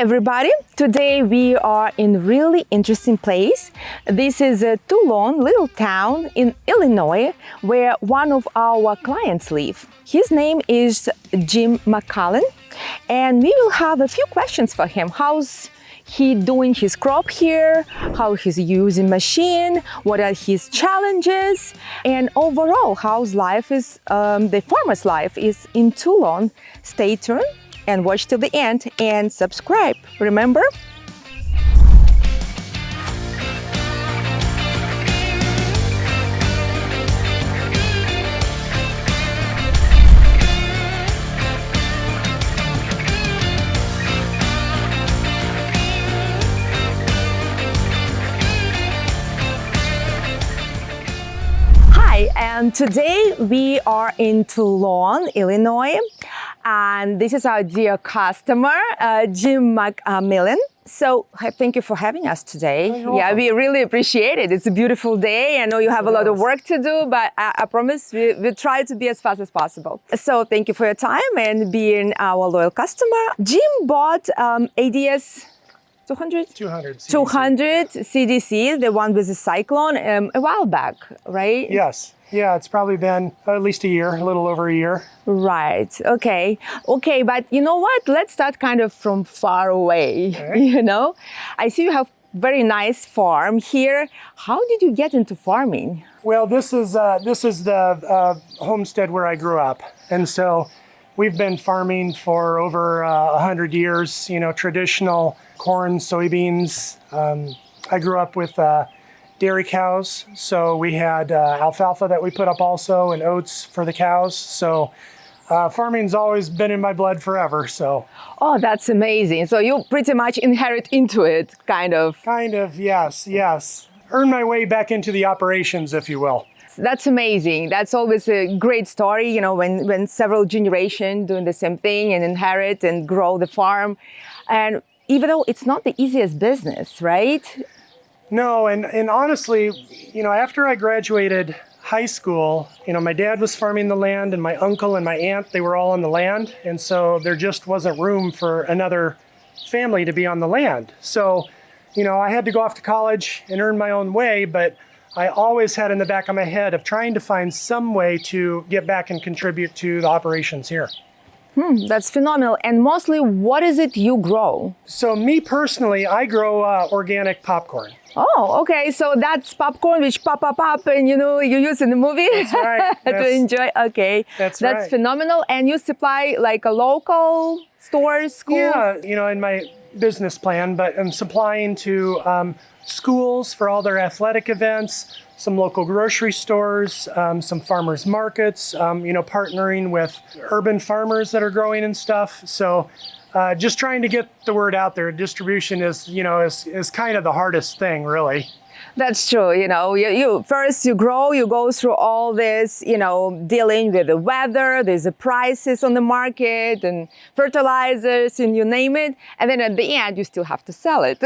everybody. Today we are in a really interesting place. This is a Toulon, little town in Illinois, where one of our clients live. His name is Jim McMillen, and we will have a few questions for him. How's he doing his crop here, how he's using machine, what are his challenges, and overall how's life is, the farmer's life is in Toulon. Stay tuned and watch till the end and subscribe, remember? Hi, and today we are in Toulon, Illinois, and this is our dear customer, Jim McMillen. So thank you for having us today. Yeah, we really appreciate it. It's a beautiful day. I know you have a lot of work to do, but I promise we'll try to be as fast as possible. So thank you for your time and being our loyal customer. Jim bought ADS 200 CDC, the one with the cyclone, a while back, right? Yes. Yeah, it's probably been at least a year, a little over a year. Right. Okay, but you know what? Let's start kind of from far away, you know? I see you have very nice farm here. How did you get into farming? Well, this is the homestead where I grew up. And so we've been farming for over 100 years, you know, traditional corn, soybeans. I grew up with dairy cows, so we had alfalfa that we put up also and oats for the cows. So farming's always been in my blood forever. So. Oh, that's amazing. So you pretty much inherit into it, kind of. Kind of, yes. Earn my way back into the operations, if you will. That's amazing. That's always a great story, you know, when several generations doing the same thing and inherit and grow the farm. And even though it's not the easiest business, right? No, and honestly, you know, after I graduated high school, you know, my dad was farming the land and my uncle and my aunt, they were all on the land. And so there just wasn't room for another family to be on the land. So, you know, I had to go off to college and earn my own way, but I always had in the back of my head of trying to find some way to get back and contribute to the operations here. That's phenomenal. And mostly, what is it you grow? So me personally, I grow organic popcorn. Oh, okay. So that's popcorn which pop, and you know, you use in the movie. That's right. To enjoy. Okay. That's right. That's phenomenal. And you supply like a local stores, schools? Yeah, you know, in my business plan, but I'm supplying to schools for all their athletic events, some local grocery stores, some farmers markets, you know, partnering with urban farmers that are growing and stuff. So just trying to get the word out there. Distribution is, you know, is kind of the hardest thing, really. That's true. You know, you first you grow, you go through all this, you know, dealing with the weather, there's the prices on the market and fertilizers and you name it. And then at the end, you still have to sell it.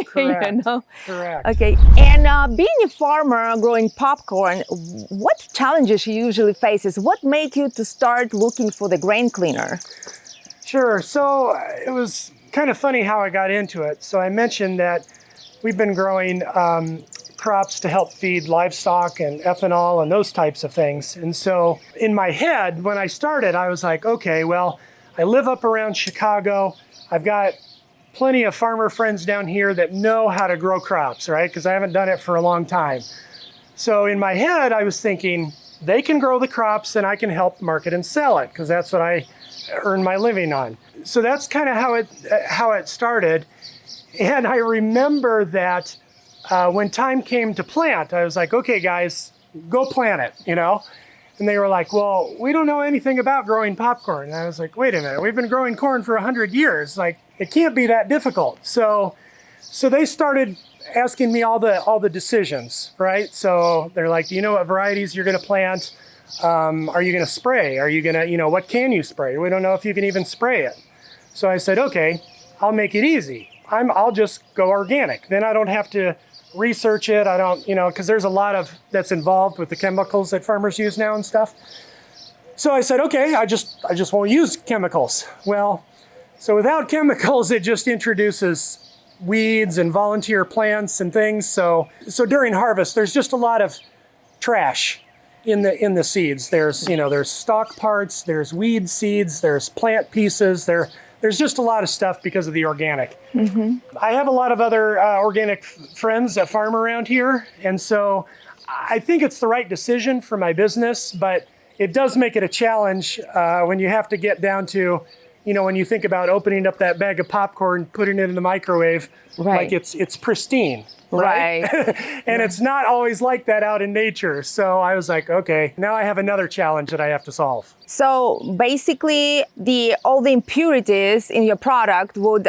Correct. You know? Correct. Okay. And being a farmer growing popcorn, what challenges you usually faces? What made you to start looking for the grain cleaner? Sure. So it was kind of funny how I got into it. So I mentioned that we've been growing crops to help feed livestock and ethanol and those types of things. And so in my head, when I started, I was like, okay, well, I live up around Chicago. I've got plenty of farmer friends down here that know how to grow crops, right? Because I haven't done it for a long time. So in my head, I was thinking, they can grow the crops and I can help market and sell it because that's what I earn my living on. So that's kind of how it started. And I remember that when time came to plant, I was like, okay, guys, go plant it, you know? And they were like, well, we don't know anything about growing popcorn. And I was like, wait a minute, we've been growing corn for 100 years. Like, it can't be that difficult. So they started asking me all the decisions, right? So they're like, do you know what varieties you're going to plant? Are you going to spray? Are you going to, you know, what can you spray? We don't know if you can even spray it. So I said, okay, I'll make it easy. I'll just go organic. Then I don't have to research it. I don't, you know, because there's a lot of that's involved with the chemicals that farmers use now and stuff. So I said, okay, I just won't use chemicals. Well, So without chemicals, it just introduces weeds and volunteer plants and things. So during harvest, there's just a lot of trash in the seeds. There's stalk parts, there's weed seeds, there's plant pieces, there's just a lot of stuff because of the organic. Mm-hmm. I have a lot of other organic friends that farm around here, and so I think it's the right decision for my business, but it does make it a challenge when you have to get down to, when you think about opening up that bag of popcorn, putting it in the microwave, right. like it's pristine. Right. And it's not always like that out in nature. So I was like, okay, now I have another challenge that I have to solve. So basically, all the impurities in your product would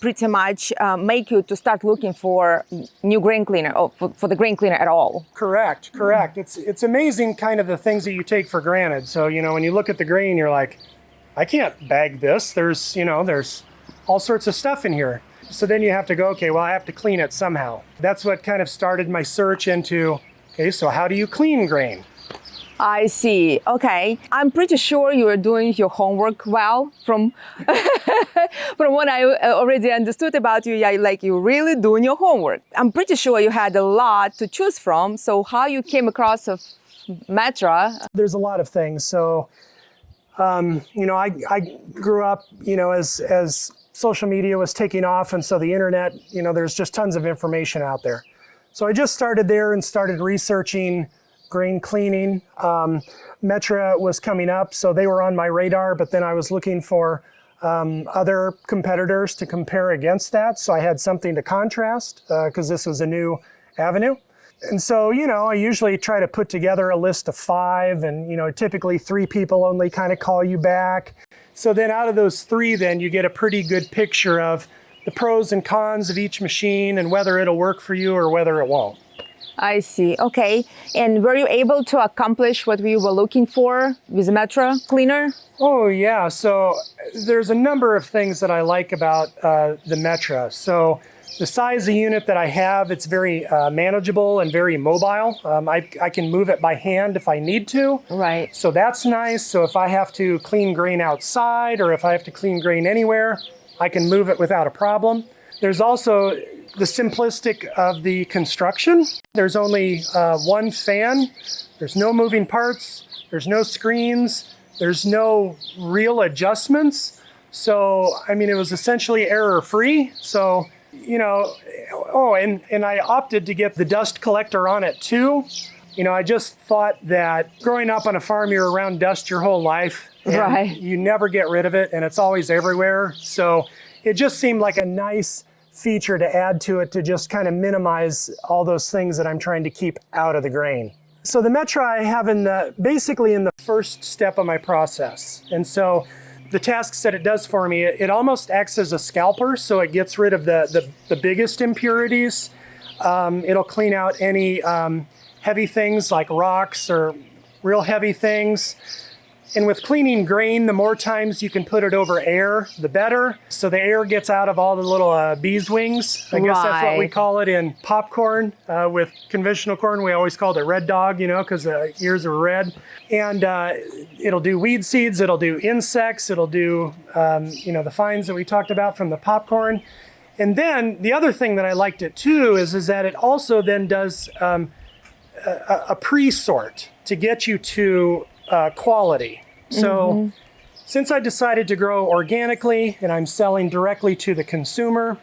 pretty much make you to start looking for new grain cleaner, or for the grain cleaner at all. Correct. It's amazing kind of the things that you take for granted. So, when you look at the grain, you're like, I can't bag this. There's all sorts of stuff in here. So then you have to go, okay, well, I have to clean it somehow. That's what kind of started my search into, okay, so how do you clean grain? I see. Okay. I'm pretty sure you are doing your homework well from what I already understood about you. Yeah, like you're really doing your homework. I'm pretty sure you had a lot to choose from. So how you came across of Metra? There's a lot of things. So, I grew up, as social media was taking off, and so the internet, there's just tons of information out there. So I just started there and started researching grain cleaning. Metra was coming up, so they were on my radar, but then I was looking for other competitors to compare against that. So I had something to contrast because this was a new avenue. And so, I usually try to put together a list of 5, and, typically 3 people only kind of call you back. So then out of those 3, then you get a pretty good picture of the pros and cons of each machine and whether it'll work for you or whether it won't. I see. Okay. And were you able to accomplish what we were looking for with the Metra cleaner? Oh, yeah. So there's a number of things that I like about the Metra. So the size of the unit that I have, it's very manageable and very mobile. I can move it by hand if I need to. Right. So that's nice. So if I have to clean grain outside or if I have to clean grain anywhere, I can move it without a problem. There's also the simplistic of the construction. There's only one fan. There's no moving parts. There's no screens. There's no real adjustments. So, it was essentially error-free. So, and I opted to get the dust collector on it too. I just thought that growing up on a farm, you're around dust your whole life. Right. You never get rid of it, and it's always everywhere. So it just seemed like a nice feature to add to it to just kind of minimize all those things that I'm trying to keep out of the grain. So the Metra I have basically in the first step of my process. And so the tasks that it does for me, it almost acts as a scalper, so it gets rid of the biggest impurities. It'll clean out any heavy things like rocks or real heavy things. And with cleaning grain, the more times you can put it over air, the better. So the air gets out of all the little bees' wings. I guess that's what we call it in popcorn. With conventional corn, we always called it red dog, because the ears are red. And it'll do weed seeds, it'll do insects, it'll do, the fines that we talked about from the popcorn. And then the other thing that I liked it too is that it also then does a pre-sort to get you to quality. So since I decided to grow organically and I'm selling directly to the consumer,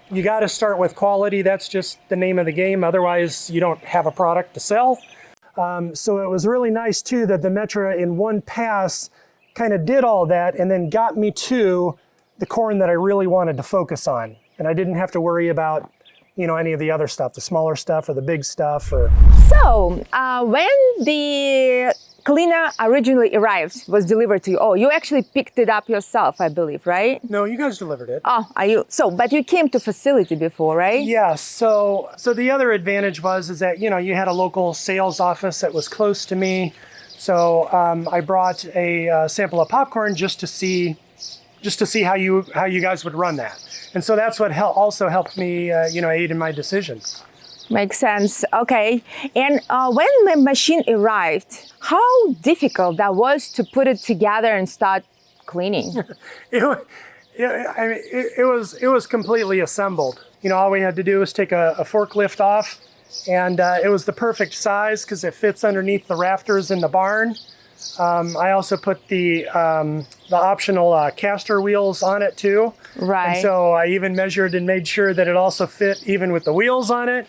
you got to start with quality. That's just the name of the game. Otherwise, you don't have a product to sell. So it was really nice too that the Metra in one pass kind of did all that and then got me to the corn that I really wanted to focus on. And I didn't have to worry about any of the other stuff, the smaller stuff or the big stuff. So when the cleaner originally arrived, was delivered to you, you actually picked it up yourself, I believe, right? No, you guys delivered it. Oh, are you? So, but you came to facility before, right? Yes. So the other advantage is that, you had a local sales office that was close to me. So I brought a sample of popcorn just to see how you guys would run that. And so that's what also helped me, aid in my decision. Makes sense. Okay. And when the machine arrived, how difficult that was to put it together and start cleaning? Yeah, I mean, it was completely assembled. You know, all we had to do was take a forklift off, and it was the perfect size because it fits underneath the rafters in the barn. I also put the optional caster wheels on it too. Right. And so I even measured and made sure that it also fit even with the wheels on it.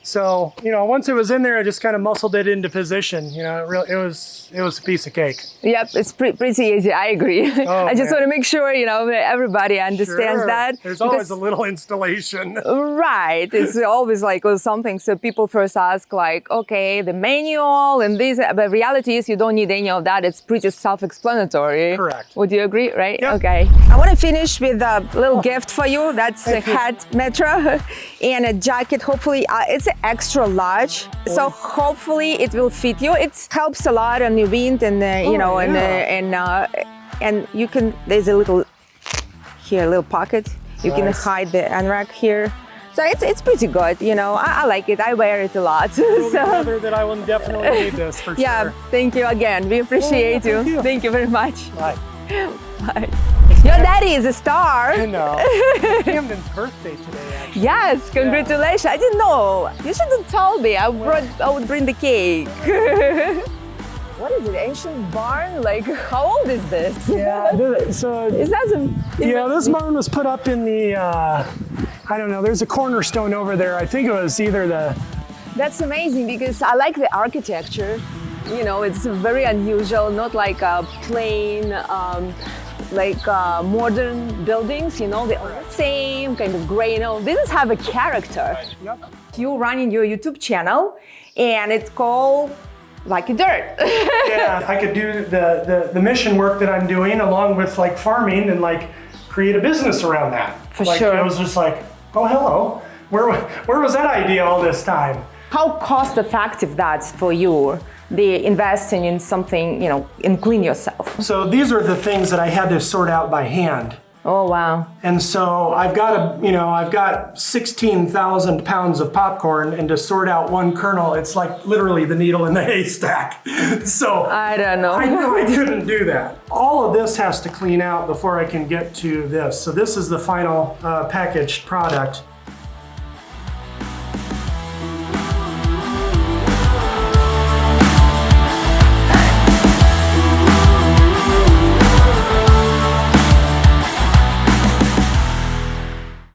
So, you know, once it was in there, I just kind of muscled it into position. You know, it was a piece of cake. Yep, it's pretty easy. I agree. Oh, I just man. want to make sure, you know, that everybody understands Sure. that. There's always a little installation. Right. It's always like something. So people first ask like, okay, the manual and this, but reality is you don't need any of that. It's pretty self-explanatory. Correct. Would you agree? Right? Yep. Okay. I want to finish with a little gift for you. That's a hat, Metra, and a jacket. Hopefully, it's an extra large. So hopefully it will fit you. It helps a lot on the wind and, you know, and you can, there's a little pocket. You can hide the anorak here. So it's pretty good, you know. I like it. I wear it a lot. So that I will definitely need this for yeah, sure. thank you again. We appreciate thank you. Thank you very much. Bye. Bye. Your daddy is a star. I know. Camden's birthday today, actually. Yes, congratulations. I didn't know. You should have told me. I would bring the cake. What is it? Ancient barn? Like, how old is this? Yeah, so Is that some? yeah, this barn was put up in the I don't know. There's a cornerstone over there. I think it was either the. That's amazing because I like the architecture. You know, it's very unusual, not like a plain, modern buildings. You know, they're all the same kind of gray. You know, these have a character. Yep. You running your YouTube channel, and it's called Like a Dirt. Yeah, I could do the mission work that I'm doing along with like farming and like create a business around that. For like, sure. I was just like, oh hello, where was that idea all this time? How cost effective that's for you? The investing in something, you know, in clean yourself. So these are the things that I had to sort out by hand. Oh wow. And so I've got 16,000 pounds of popcorn, and to sort out one kernel, it's like literally the needle in the haystack. So I don't know. I know I couldn't do that. All of this has to clean out before I can get to this. So this is the final packaged product.